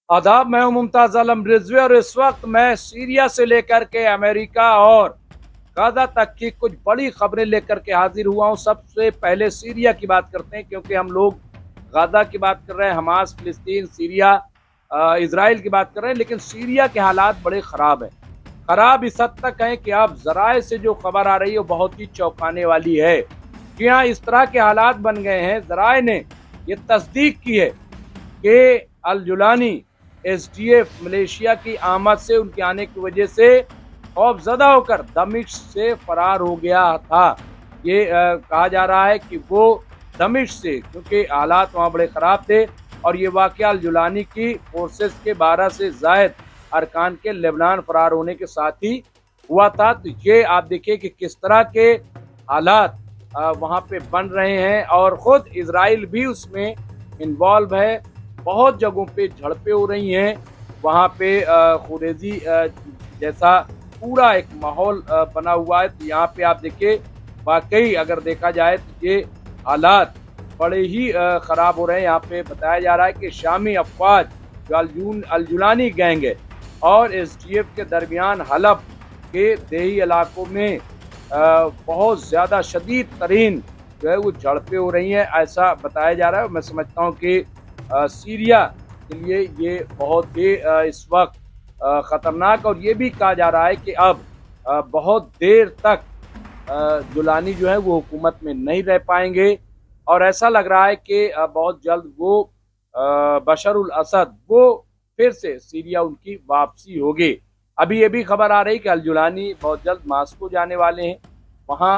आदाब, मैं हूं मुमताज आलम रिजवी और इस वक्त मैं सीरिया से लेकर के अमेरिका और गाजा तक की कुछ बड़ी खबरें लेकर के हाजिर हुआ हूं। सबसे पहले सीरिया की बात करते हैं, क्योंकि हम लोग गाजा की बात कर रहे हैं, हमास, फिलिस्तीन, सीरिया, इसराइल की बात कर रहे हैं, लेकिन सीरिया के हालात बड़े ख़राब हैं। ख़राब इस हद तक हैं कि अब ज़राए से जो खबर आ रही है वो बहुत ही चौंकाने वाली है कि यहाँ इस तरह के हालात बन गए हैं। ज़राए ने ये तस्दीक की है कि अल जुलानी एसडीएफ मलेशिया की आमद से, उनके आने की वजह से खौफजदा होकर दमिश्क से फरार हो गया था। ये कहा जा रहा है कि वो दमिश्क से, क्योंकि हालात वहाँ बड़े ख़राब थे और ये वाक़या अल जुलानी की फोर्सेस के 12 से ज़ायद अरकान के लेबनान फरार होने के साथ ही हुआ था। तो ये आप देखिए कि किस तरह के हालात वहाँ पे बन रहे हैं और ख़ुद इजराइल भी उसमें इन्वॉल्व है। बहुत जगहों पे झड़पें हो रही हैं, वहाँ पे खुरेजी जैसा पूरा एक माहौल बना हुआ है। तो यहाँ पे आप देखिए, वाकई अगर देखा जाए तो ये हालात बड़े ही ख़राब हो रहे हैं। यहाँ पे बताया जा रहा है कि शामी अफवाज जो अल जुलानी गैंग है और एसडीएफ के दरमियान हलब के देही इलाकों में बहुत ज़्यादा शदीद तरीन जो है वो झड़पें हो रही हैं, ऐसा बताया जा रहा है। मैं समझता हूँ कि सीरिया के लिए ये बहुत ही इस वक्त ख़तरनाक, और ये भी कहा जा रहा है कि अब बहुत देर तक जुलानी जो है वो हुकूमत में नहीं रह पाएंगे और ऐसा लग रहा है कि बहुत जल्द वो बशर उल असद वो फिर से सीरिया उनकी वापसी होगी। अभी ये भी खबर आ रही कि अल जुलानी बहुत जल्द मास्को जाने वाले हैं, वहाँ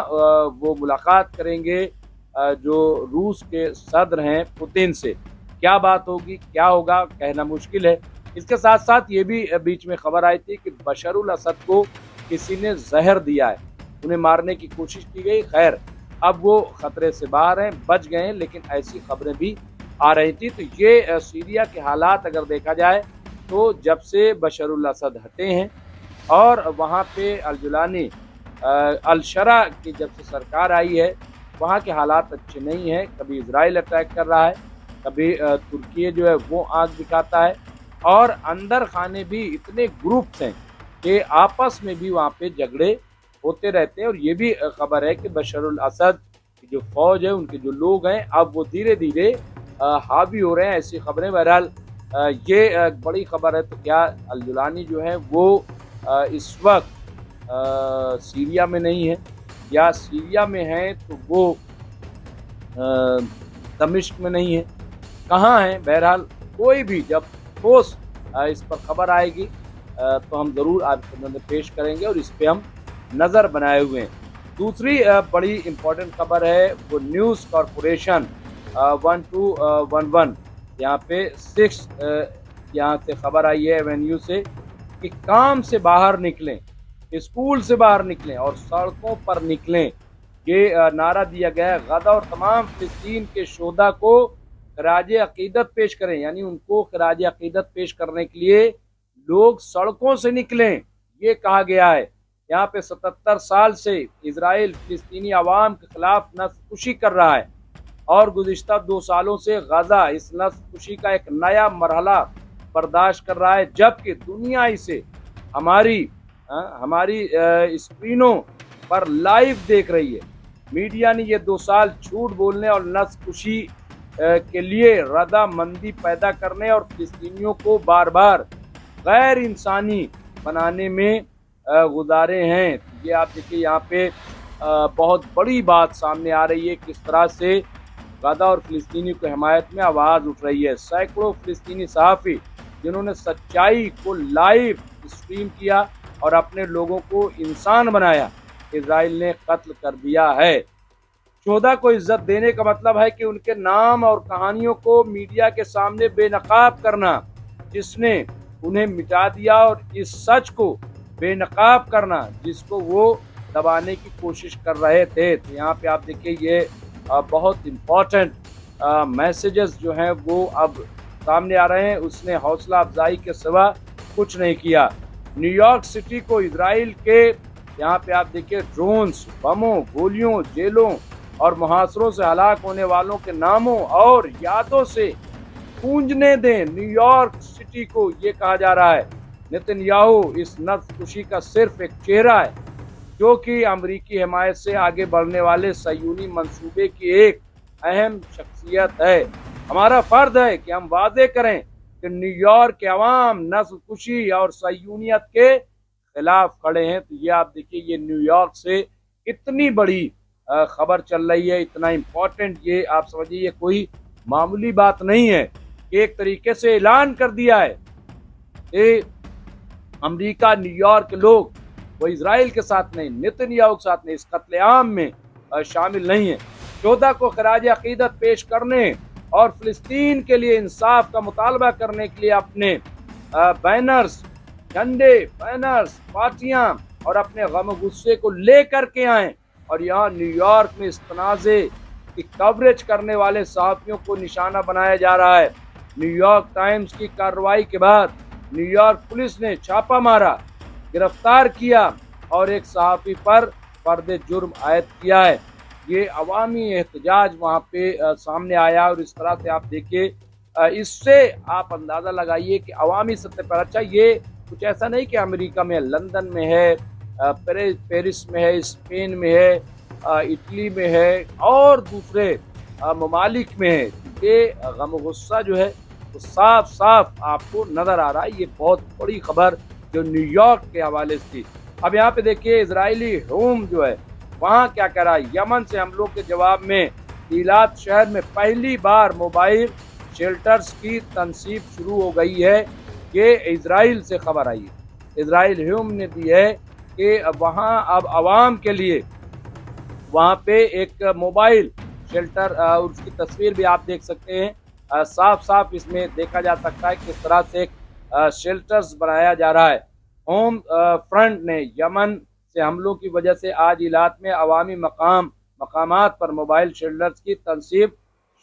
वो मुलाकात करेंगे जो रूस के सदर हैं पुतिन से। क्या बात होगी, क्या होगा, कहना मुश्किल है। इसके साथ साथ ये भी बीच में खबर आई थी कि बशर उल असद को किसी ने जहर दिया है, उन्हें मारने की कोशिश की गई। खैर, अब वो खतरे से बाहर हैं, बच गए हैं, लेकिन ऐसी खबरें भी आ रही थी। तो ये सीरिया के हालात अगर देखा जाए तो जब से बशर उल असद हटे हैं और वहाँ पे अल जुलानी अल शरा की जब से सरकार आई है, वहाँ के हालात अच्छे नहीं हैं। कभी इजराइल अटैक कर रहा है, कभी तुर्की जो है वो आग दिखाता है, और अंदर खाने भी इतने ग्रुप्स हैं कि आपस में भी वहाँ पे झगड़े होते रहते हैं। और ये भी खबर है कि बशर उल असद की जो फौज है, उनके जो लोग हैं, अब वो धीरे धीरे हावी हो रहे हैं, ऐसी खबरें। बहरहाल ये बड़ी खबर है। तो क्या अल जुलानी जो है वो इस वक्त सीरिया में नहीं है, या सीरिया में है तो वो दमिश्क में नहीं है, कहाँ है? बहरहाल कोई भी जब ठोस इस पर खबर आएगी तो हम ज़रूर आपके सामने पेश करेंगे और इस पे हम नज़र बनाए हुए हैं। दूसरी बड़ी इम्पोर्टेंट खबर है वो न्यूज़ कॉरपोरेशन 1211, यहाँ पे 6 यहाँ से खबर आई है एवेन्यू से कि काम से बाहर निकलें, स्कूल से बाहर निकलें और सड़कों पर निकलें। ये नारा दिया गया है। गाजा और तमाम फिलिस्तीन के शोधा को खराज अकीदत पेश करें, यानी उनको खराज अकीदत पेश करने के लिए लोग सड़कों से निकलें, ये कहा गया है। यहाँ पे 77 साल से इजराइल फिलिस्तीनी आवाम के खिलाफ नस्लकुशी कर रहा है और गुज़िश्ता 2 सालों से गाजा इस नस्लकुशी का एक नया मरहला बर्दाश्त कर रहा है, जबकि दुनिया इसे हमारी स्क्रीनों पर लाइव देख रही है। मीडिया ने ये 2 साल झूठ बोलने और नस्लकुशी के लिए रजामंदी पैदा करने और फिलिस्तीनियों को बार बार गैर इंसानी बनाने में गुजारे हैं। ये आप देखिए, यहाँ पे बहुत बड़ी बात सामने आ रही है, किस तरह से गाजा और फिलिस्तीनी की हिमायत में आवाज़ उठ रही है। सैकड़ों फिलिस्तीनी सहाफ़ी जिन्होंने सच्चाई को लाइव स्ट्रीम किया और अपने लोगों को इंसान बनाया, इजराइल ने कत्ल कर दिया है। शोधा को इज्जत देने का मतलब है कि उनके नाम और कहानियों को मीडिया के सामने बेनकाब करना, जिसने उन्हें मिटा दिया, और इस सच को बेनकाब करना जिसको वो दबाने की कोशिश कर रहे थे। तो यहाँ पे आप देखिए, ये बहुत इम्पोर्टेंट मैसेजेस जो हैं वो अब सामने आ रहे हैं। उसने हौसला अफजाई के सिवा कुछ नहीं किया। न्यूयॉर्क सिटी को इजराइल के, यहाँ पे आप देखिए, ड्रोन्स, बमों, गोलियों, जेलों और मुहासरों से हलाक होने वालों के नामों और यादों से गूंजने दें न्यूयॉर्क सिटी को, ये कहा जा रहा है। नेतन्याहू इस नस्लकुशी का सिर्फ एक चेहरा है, जो कि अमरीकी हिमायत से आगे बढ़ने वाले सयूनी मंसूबे की एक अहम शख्सियत है। हमारा फर्ज है कि हम वादे करें कि न्यूयॉर्क के अवाम नस्लकुशी और सयूनियत के खिलाफ खड़े हैं। तो ये आप देखिए, ये न्यूयॉर्क से इतनी बड़ी खबर चल रही है, इतना इम्पोर्टेंट, ये आप समझिए ये कोई मामूली बात नहीं है। एक तरीके से ऐलान कर दिया है कि अमेरिका, न्यूयॉर्क के लोग वो इजराइल के साथ नहीं, नेतन्याहू के साथ नहीं, इस कत्लेआम में शामिल नहीं है। 14 को खराज अकीदत पेश करने और फिलिस्तीन के लिए इंसाफ का मुतालबा करने के लिए अपने बैनर्स, झंडे, बैनर्स, पार्टियां और अपने गम गुस्से को लेकर के आए और यहाँ न्यूयॉर्क में इस तनाज़े की कवरेज करने वाले सहाफ़ियों को निशाना बनाया जा रहा है। न्यूयॉर्क टाइम्स की कार्रवाई के बाद न्यूयॉर्क पुलिस ने छापा मारा, गिरफ्तार किया और एक सहाफ़ी पर फर्द जुर्म आयद किया है। ये अवामी एहतजाज वहाँ पे सामने आया और इस तरह से आप देखिए, इससे आप अंदाज़ा लगाइए कि अवामी सतह पर, अच्छा ये कुछ ऐसा नहीं कि अमेरिका में, लंदन में है, पेरिस में है, स्पेन में है, इटली में है और दूसरे ममालिक में है। ये गम गुस्सा जो है वो साफ साफ आपको नज़र आ रहा है। ये बहुत बड़ी खबर जो न्यूयॉर्क के हवाले से थी। अब यहाँ पे देखिए, इजरायली होम जो है वहाँ क्या कह रहा है। यमन से हमलों के जवाब में इलात शहर में पहली बार मोबाइल शेल्टर्स की तनसीब शुरू हो गई है। ये इजराइल से खबर आई है। इजराइल होम ने दी है कि वहाँ अब आवाम के लिए वहाँ पे एक मोबाइल शेल्टर, उसकी तस्वीर भी आप देख सकते हैं। साफ साफ इसमें देखा जा सकता है किस तरह से शेल्टर्स बनाया जा रहा है। होम फ्रंट ने यमन से हमलों की वजह से आज इलाक में अवामी मकामात पर मोबाइल शेल्टर्स की तनसीब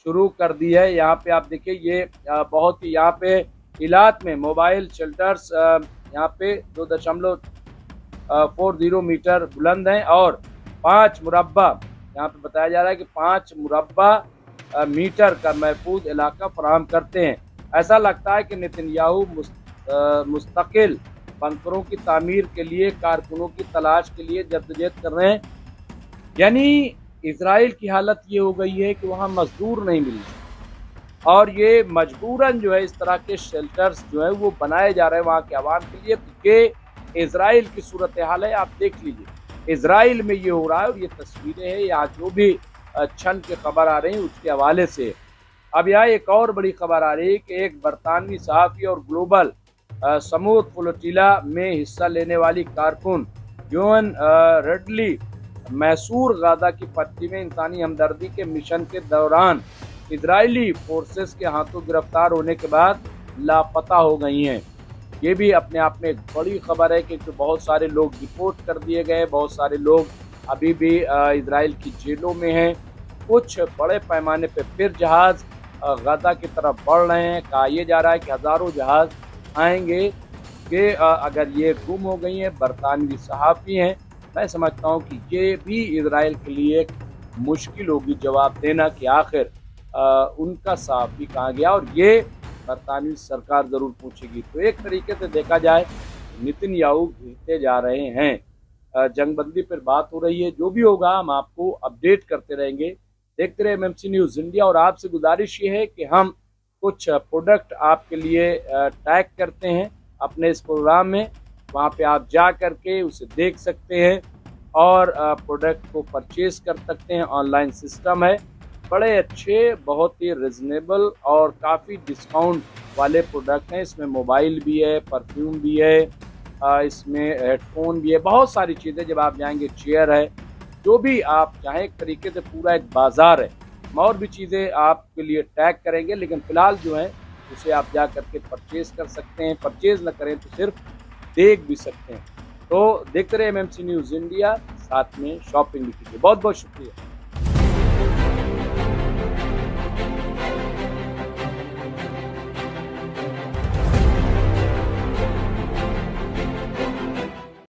शुरू कर दी है। यहाँ पे आप देखिए, ये बहुत ही, यहाँ पे इलाक में मोबाइल शेल्टर्स यहाँ पे 2.40 मीटर बुलंद हैं और 5 मुरब्बा, यहाँ पे बताया जा रहा है कि 5 मुरब्बा मीटर का महफूज इलाका फराहम करते हैं। ऐसा लगता है कि नेतन्याहू मुस्तकिल बंकरों की तामीर के लिए कारकुनों की तलाश के लिए जद्दोजहद कर रहे हैं। यानी इजराइल की हालत ये हो गई है कि वहाँ मजदूर नहीं मिल रहे और ये मजबूरन जो है इस तरह के शेल्टर्स जो है वो बनाए जा रहे हैं वहाँ के आवाम के लिए। कि इजराइल की सूरत हाल है, आप देख लीजिए इजराइल में ये हो रहा है और ये तस्वीरें हैं या जो भी क्षण की खबर आ रही है उसके हवाले से। अब यहाँ एक और बड़ी खबर आ रही है कि एक बरतानवी सहाफ़ी और ग्लोबल समूद फ्लोटिला में हिस्सा लेने वाली कारकुन जोन रेडली मैसूर गाजा की पट्टी में इंसानी हमदर्दी के मिशन के दौरान इजरायली फोर्सेस के हाथों गिरफ्तार होने के बाद लापता हो गई हैं। ये भी अपने आप में एक बड़ी खबर है कि बहुत सारे लोग डिपोर्ट कर दिए गए, बहुत सारे लोग अभी भी इजराइल की जेलों में हैं। कुछ बड़े पैमाने पे फिर जहाज़ गाजा की तरफ बढ़ रहे हैं। कहा यह जा रहा है कि हज़ारों जहाज़ आएंगे कि अगर ये गुम हो गई हैं, बरतानवी सहाफ़ी हैं। मैं समझता हूँ कि ये भी इजराइल के लिए एक मुश्किल होगी जवाब देना कि आखिर उनका सहाफ़ी कहाँ गया, और ये बरतानवी सरकार ज़रूर पूछेगी। तो एक तरीके से देखा जाए नेतन्याहू घिरते जा रहे हैं। जंगबंदी पर बात हो रही है। जो भी होगा हम आपको अपडेट करते रहेंगे। देखते रहे MMC न्यूज़ इंडिया। और आपसे गुजारिश ये है कि हम कुछ प्रोडक्ट आपके लिए टैग करते हैं अपने इस प्रोग्राम में, वहाँ पे आप जा करके उसे देख सकते हैं और प्रोडक्ट को परचेज़ कर सकते हैं। ऑनलाइन सिस्टम है, बड़े अच्छे, बहुत ही रिजनेबल और काफ़ी डिस्काउंट वाले प्रोडक्ट हैं। इसमें मोबाइल भी है, परफ्यूम भी है, इसमें हेडफोन भी है, बहुत सारी चीज़ें। जब आप जाएंगे चेयर है, जो भी आप चाहें, एक तरीके से पूरा एक बाज़ार है। हम और भी चीज़ें आपके लिए टैग करेंगे, लेकिन फ़िलहाल जो है उसे आप जा करके परचेज़ कर सकते हैं। परचेज़ न करें तो सिर्फ देख भी सकते हैं। तो देखते रहे MMC न्यूज़ इंडिया, साथ में शॉपिंग भी कीजिए। बहुत बहुत शुक्रिया।